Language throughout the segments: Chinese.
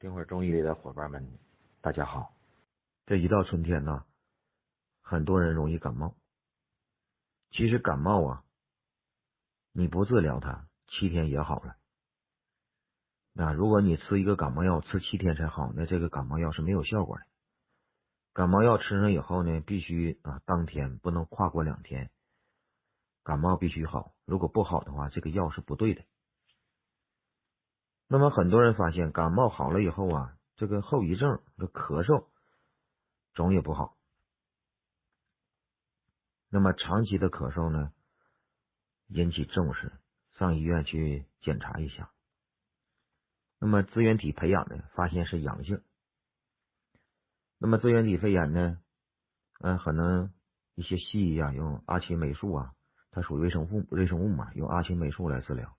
听会儿中医里的伙伴们，大家好。这一到春天呢，很多人容易感冒。其实感冒啊，你不治疗它，7天也好了。如果你吃一个感冒药，吃7天才好，那这个感冒药是没有效果的。感冒药吃上以后呢，必须当天不能跨过2天，感冒必须好。如果不好的话，这个药是不对的。那么很多人发现感冒好了以后啊，这个后遗症，这咳嗽总也不好。那么长期的咳嗽呢，引起重视，上医院去检查一下。那么支原体培养的发现是阳性。那么支原体肺炎呢，可能一些西医用阿奇霉素它属于微生物嘛，用阿奇霉素来治疗。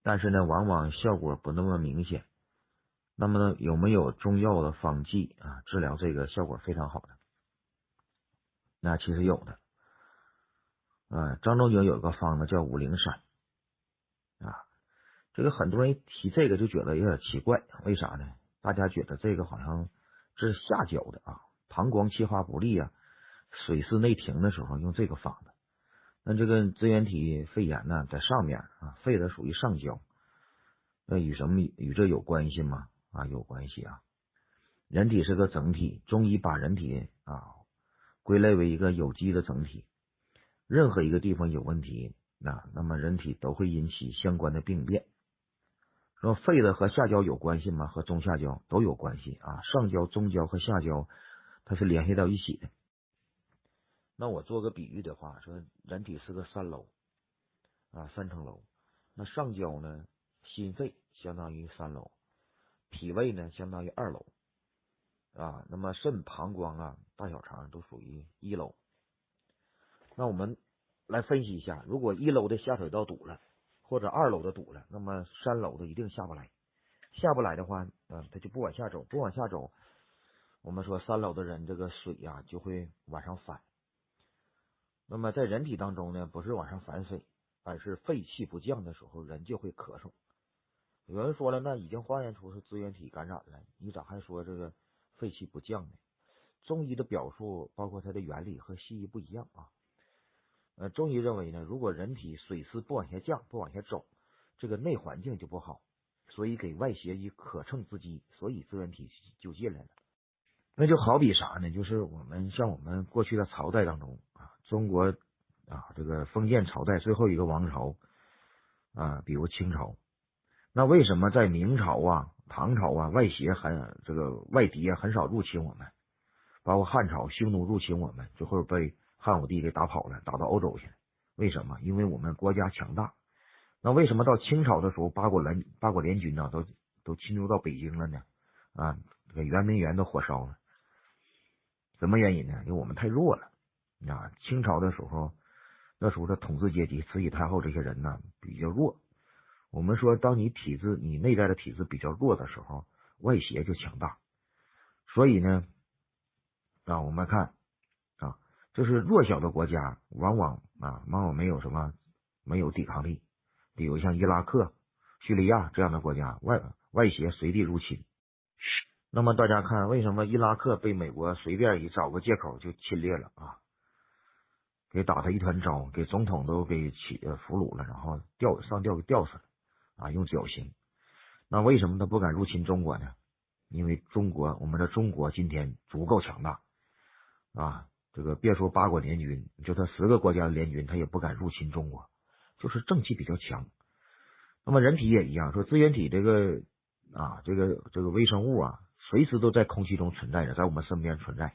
但是呢，往往效果不那么明显。那么呢，有没有中药的方剂治疗这个效果非常好的？那其实有的。张仲景有个方子叫5苓散这个很多人一提这个就觉得有点奇怪，为啥呢？大家觉得这个好像是下焦的膀胱气化不利水湿内停的时候用这个方子。那这个支原体肺炎呢，在上面肺的属于上焦，那与这有关系吗？有关系人体是个整体，中医把人体归类为一个有机的整体，任何一个地方有问题那么人体都会引起相关的病变。说肺的和下焦有关系吗？和中下焦都有关系上焦、中焦和下焦它是联系到一起的。那我做个比喻的话，说人体是个3楼3层楼。那上焦呢，心肺相当于3楼，脾胃呢相当于2楼那么肾、膀胱大小肠都属于1楼。那我们来分析一下，如果1楼的下水道堵了，或者2楼的堵了，那么3楼的一定下不来。下不来的话它就不往下走，我们说3楼的人这个水就会往上反。那么在人体当中呢，不是往上反水，而是肺气不降的时候人就会咳嗽。有人说了，那已经化验出是支原体感染了，你咋还说这个肺气不降呢？中医的表述包括它的原理和西医不一样中医认为呢，如果人体水湿不往下降，不往下走，这个内环境就不好，所以给外邪以可乘之机，所以支原体就进来了。那就好比啥呢？就是我们过去的朝代当中中国这个封建朝代最后一个王朝比如清朝。那为什么在明朝唐朝外邪外敌很少入侵我们？包括汉朝匈奴入侵我们，最后被汉武帝给打跑了，打到欧洲去了。为什么？因为我们国家强大。那为什么到清朝的时候八国联军都侵入到北京了呢？这个圆明园都火烧了。什么原因呢？因为我们太弱了清朝的时候，那时候的统治阶级慈禧太后这些人比较弱。我们说当你内在的体质比较弱的时候，外邪就强大。所以呢我们看就是弱小的国家往往没有抵抗力。比如像伊拉克、叙利亚这样的国家，外邪随地入侵。那么大家看，为什么伊拉克被美国随便一找个借口就侵略了给打他一团糟，给总统都给俘虏了，然后上吊给吊死了用绞刑。那为什么他不敢入侵中国呢？因为我们的中国今天足够强大这个别说八国联军，就他10个国家的联军他也不敢入侵中国，就是正气比较强。那么人体也一样，说支原体这个微生物随时都在空气中存在着，在我们身边存在。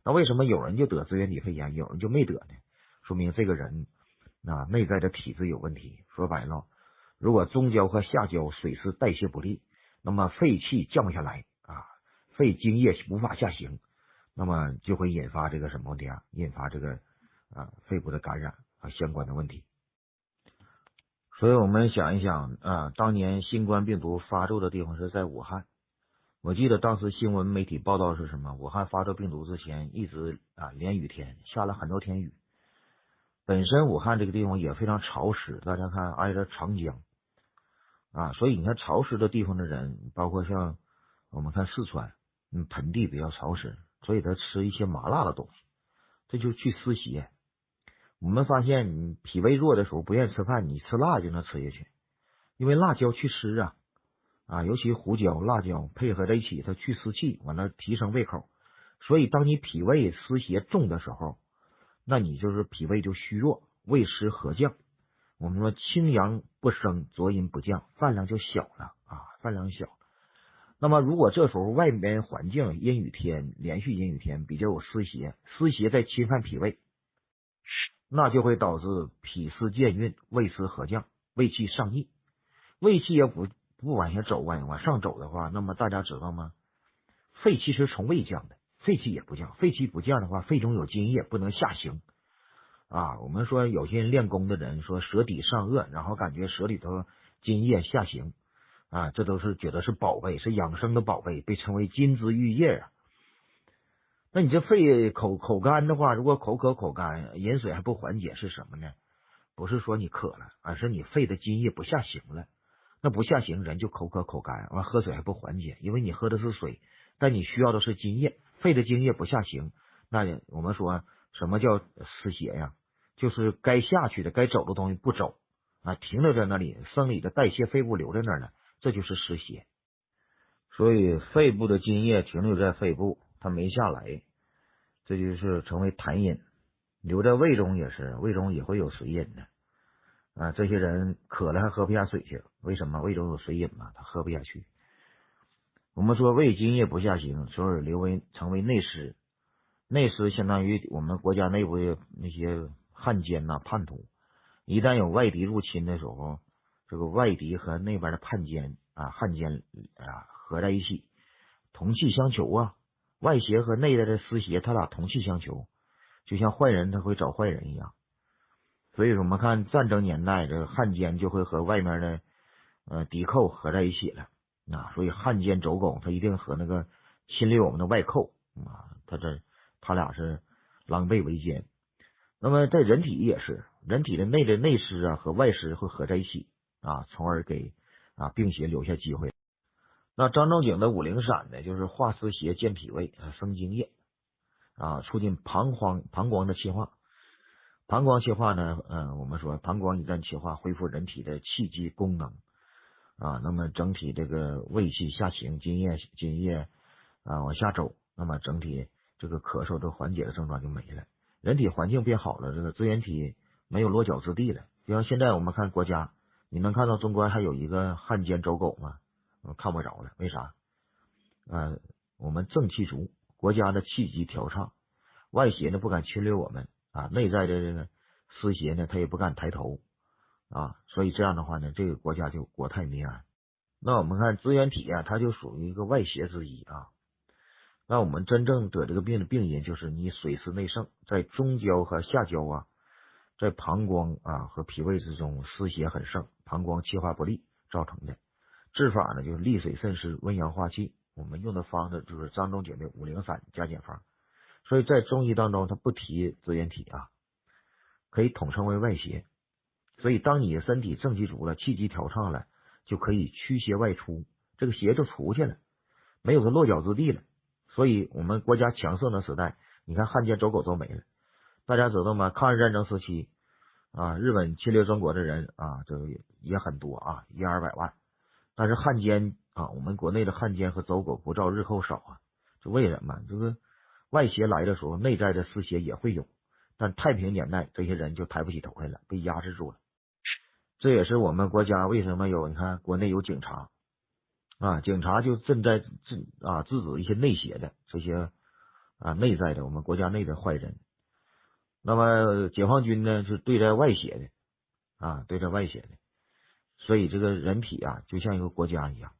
那为什么有人就得支原体肺炎，有人就没得呢？说明这个人内在的体质有问题。说白了，如果中焦和下焦水湿代谢不利，那么肺气降不下来肺津液无法下行，那么就会引发这个什么问题引发这个肺部的感染相关的问题。所以我们想一想当年新冠病毒发作的地方是在武汉。我记得当时新闻媒体报道是什么？武汉发作病毒之前一直连雨天，下了很多天雨。本身武汉这个地方也非常潮湿，大家看挨着长江所以你看潮湿的地方的人，包括像我们看四川，盆地比较潮湿，所以他吃一些麻辣的东西，这就去湿邪。我们发现你脾胃弱的时候不愿意吃饭，你吃辣就能吃下去，因为辣椒去湿尤其胡椒、辣椒配合在一起，它去湿气，完了提升胃口。所以当你脾胃湿邪重的时候，那你就是脾胃就虚弱，胃湿和降。我们说清阳不升，浊阴不降，饭量就小了饭量小。那么如果这时候外面环境阴雨天，连续阴雨天比较有湿邪，湿邪在侵犯脾胃，那就会导致脾湿健运，胃湿和降，胃气上逆。胃气也不往下走，往上走的话，那么大家知道吗？肺气是从胃降的，肺气也不降，肺气不降的话，肺中有津液不能下行我们说有些人练功的人说舌底上颚，然后感觉舌里头津液下行这都是觉得是宝贝，是养生的宝贝，被称为金枝玉叶那你这肺口干的话，如果口渴口干，饮水还不缓解，是什么呢？不是说你渴了，而是你肺的津液不下行了。那不下行，人就口渴口干，完喝水还不缓解，因为你喝的是水，但你需要的是津液，肺的津液不下行，那我们说什么叫湿邪呀？就是该下去的、该走的东西不走停留在那里，生理的代谢废物留在那儿了，这就是湿邪。所以肺部的津液停留在肺部，它没下来，这就是成为痰饮。留在胃中也是，胃中也会有水饮的这些人渴了还喝不下水去，为什么？胃中有水饮嘛，他喝不下去。我们说胃津液不下行，所以成为内湿。内湿相当于我们国家内部的那些汉奸叛徒，一旦有外敌入侵的时候，这个外敌和那边的汉奸合在一起，同气相求外邪和内在的湿邪，他俩同气相求，就像坏人他会找坏人一样。所以我们看战争年代，这个汉奸就会和外面的敌寇合在一起了所以汉奸走狗他一定和那个侵略我们的外寇他俩是狼狈为奸。那么在人体也是，人体的内湿和外湿会合在一起从而给病邪留下机会。那张仲景的五苓散呢，就是化湿邪、健脾胃、生津液促进膀胱的气化。膀胱气化呢，我们说膀胱一旦气化，恢复人体的气机功能那么整体这个胃气下行，津液往下走，那么整体这个咳嗽的缓解的症状就没了，人体环境变好了，这个支原体没有落脚之地了。就像现在我们看国家，你能看到中国还有一个汉奸走狗吗？看不着了，为啥？我们正气足，国家的气机调畅，外邪呢不敢侵略我们内在的这个湿邪呢，他也不敢抬头所以这样的话呢，这个国家就国泰民安。那我们看支原体它就属于一个外邪之一那我们真正得这个病的病因就是你水湿内盛，在中焦和下焦在膀胱和脾胃之中湿邪很盛，膀胱气化不利造成的。治法呢就是利水渗湿，温阳化气。我们用的方子就是张仲景的五苓散加减方。所以在中医当中，它不提支原体可以统称为外邪。所以当你身体正气足了，气机调畅了，就可以驱邪外出，这个邪就出去了，没有个落脚之地了。所以我们国家强盛的时代，你看汉奸走狗都没了。大家知道吗？抗日战争时期日本侵略中国的人这个也很多100-200万，但是汉奸我们国内的汉奸和走狗不照日后少这为什么？这个外邪来的时候，内在的湿邪也会有，但太平年代这些人就抬不起头来了，被压制住了。这也是我们国家为什么你看国内有警察警察就正在制止一些内邪的这些内在的我们国家内的坏人。那么解放军呢是对待外邪的对待外邪的。所以这个人体就像一个国家一样。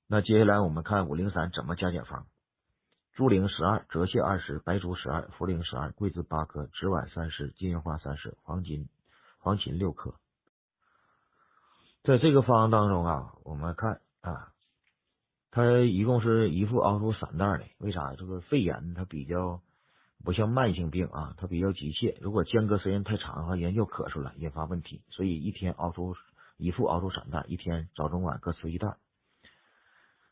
那接下来我们看五苓散怎么加减方。猪苓12，泽泻20，白术12，茯苓12，桂枝8克，紫菀30，金银花30，黄芩6克。在这个方当中我们看它一共是一副熬出3袋的。为啥？这个肺炎它比较不像慢性病它比较急切，如果间隔时间太长的话，人就咳出来引发问题。所以一副熬出3袋，一天早中晚各吃1袋。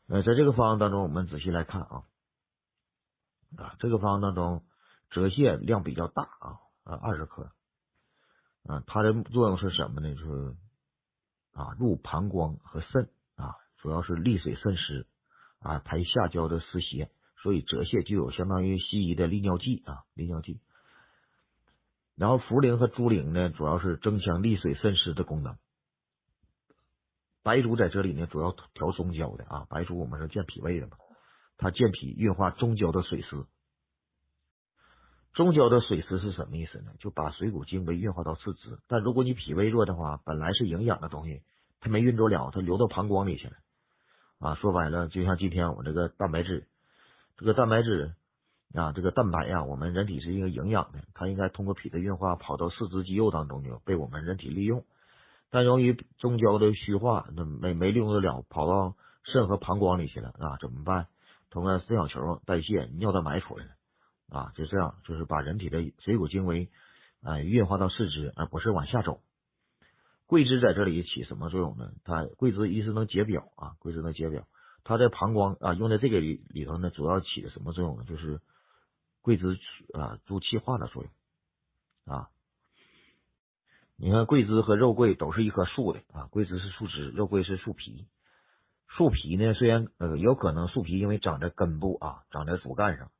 在这个方当中，我们仔细来看这个方当中折泻量比较大20克它的作用是什么呢？就是入膀胱和肾主要是利水渗湿排下焦的湿邪，所以折泻具有相当于西医的利尿剂利尿剂。然后茯苓和猪苓呢，主要是增强利水渗湿的功能。白术在这里呢，主要调中焦的白术我们是健脾胃的嘛，它健脾运化中焦的水湿。中焦的水湿是什么意思呢？就把水谷精微运化到四肢，但如果你脾胃弱的话，本来是营养的东西，它没运走了，它流到膀胱里去了说白了，就像今天我这个蛋白质，这个蛋白我们人体是一个营养的，它应该通过脾的运化跑到四肢肌肉当中去，被我们人体利用。但由于中焦的虚化，那没利用得了，跑到肾和膀胱里去了怎么办？通过肾小球代谢，尿蛋白出来了就这样，就是把人体的水谷精微运化到四肢，而不是往下走。桂枝在这里起什么作用呢？桂枝一是能解表桂枝能解表，它在膀胱用在这个里头呢，主要起的什么作用呢？就是桂枝助气化的作用你看桂枝和肉桂都是一棵树的桂枝是树枝，肉桂是树皮。树皮呢，虽然有可能树皮因为长在根部长在主干上，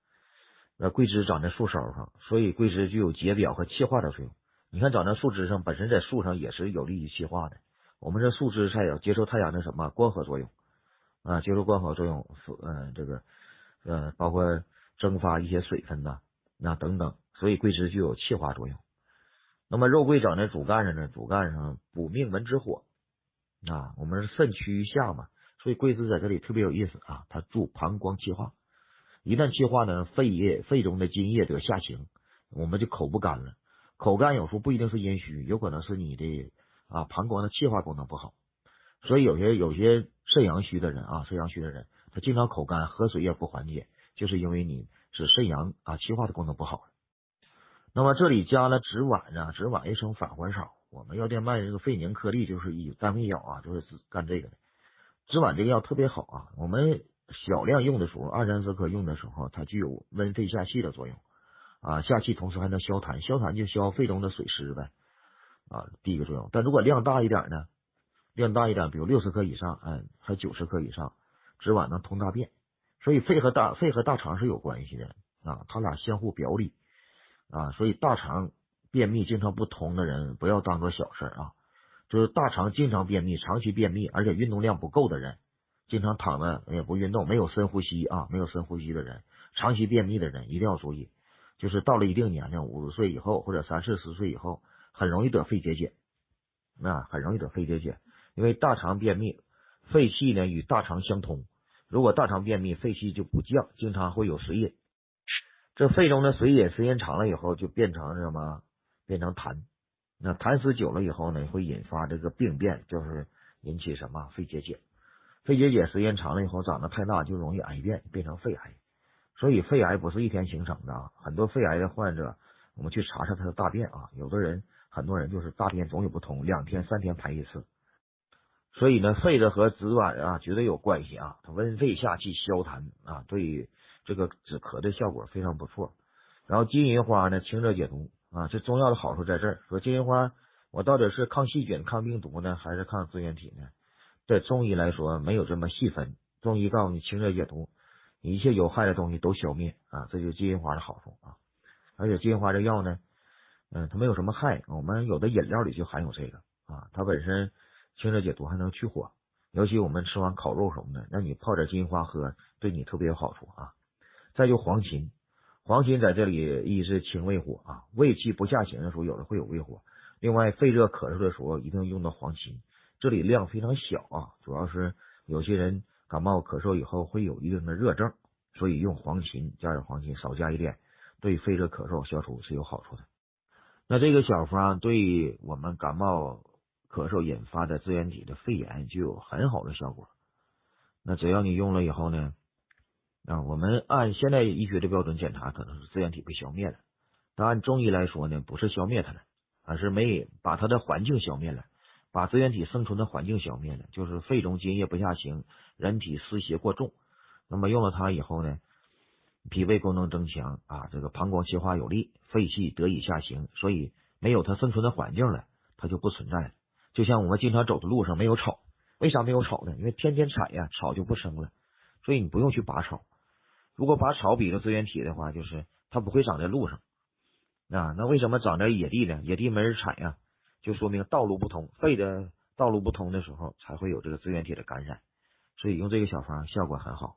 桂枝长在树梢上，所以桂枝具有解表和气化的作用。你看长在树枝上，本身在树上也是有利于气化的。我们这树枝才有接受太阳的什么光合作用接受光合作用包括蒸发一些水分等等，所以桂枝具有气化作用。那么肉桂长在主干上呢，主干上补命门之火我们是肾趋于下嘛，所以桂枝在这里特别有意思它助膀胱气化。一旦气化呢，肺中的津液得下行，我们就口不干了。口干有时候不一定是阴虚，有可能是你的膀胱的气化功能不好。所以有些肾阳虚的人他经常口干，喝水也不缓解，就是因为你是肾阳气化的功能不好。那么这里加了纸烷纸烷一生反还少。我们药店卖这个费宁颗粒就是以单位药就是干这个的。纸烷这个药特别好我们小量用的时候，2-3克用的时候，它具有温肺下气的作用下气同时还能消痰，消痰就消肺中的水湿呗第一个作用。但如果量大一点呢，比如60克以上还90克以上，纸烷能通大便。所以肺和大肠是有关系的它俩相互表里所以大肠便秘经常不通的人不要当做小事就是大肠经常便秘，长期便秘，而且运动量不够的人，经常躺着也不运动，没有深呼吸的人，长期便秘的人一定要注意，就是到了一定年龄，50岁以后或者30-40岁以后，很容易得肺结节很容易得肺结节。因为大肠便秘，肺气呢与大肠相通，如果大肠便秘，肺气就不降，经常会有水饮。这肺中的水饮时间长了以后就变成什么？变成痰。那痰湿久了以后呢，会引发这个病变，就是引起什么？肺结节。肺结节时间长了以后长得太大就容易癌变，变成肺癌。所以肺癌不是一天形成的很多肺癌的患者，我们去查查他的大便很多人就是大便总有不通，2天3天排一次。所以呢，肺的和纸烷绝对有关系它温肺下气消痰对这个止咳的效果非常不错。然后金银花呢，清热解毒这中药的好处在这儿。说金银花我到底是抗细菌抗病毒呢，还是抗支原体呢？在中医来说没有这么细分，中医告诉你清热解毒，一切有害的东西都消灭这就是金银花的好处而且金银花这药呢它没有什么害，我们有的饮料里就含有这个它本身清热解毒还能去火，尤其我们吃完烤肉什么的，那你泡点金银花喝，对你特别有好处再就黄芩，黄芩在这里一是清胃火胃气不下行的时候有的会有胃火，另外肺热咳嗽的时候一定用到黄芩，这里量非常小主要是有些人感冒咳嗽以后会有一定的热症，所以用黄芩，加点黄芩少加一点，对肺热咳嗽消除是有好处的。那这个小方对我们感冒咳嗽引发的支原体的肺炎就有很好的效果。那只要你用了以后呢我们按现代医学的标准检查，可能是支原体被消灭了，但按中医来说呢，不是消灭它了，而是没把它的环境消灭了，把支原体生存的环境消灭了，就是肺中津液不下行，人体湿邪过重。那么用了它以后呢，脾胃功能增强啊，这个膀胱气化有力，肺气得以下行，所以没有它生存的环境了，它就不存在了。就像我们经常走的路上没有草，为啥没有草呢？因为天天踩呀，草就不生了，所以你不用去拔草。如果把草比作资源体的话，就是它不会长在路上啊。那为什么长在野地呢？野地没人踩呀，就说明道路不通，肺的道路不通的时候才会有这个资源体的感染。所以用这个小方效果很好。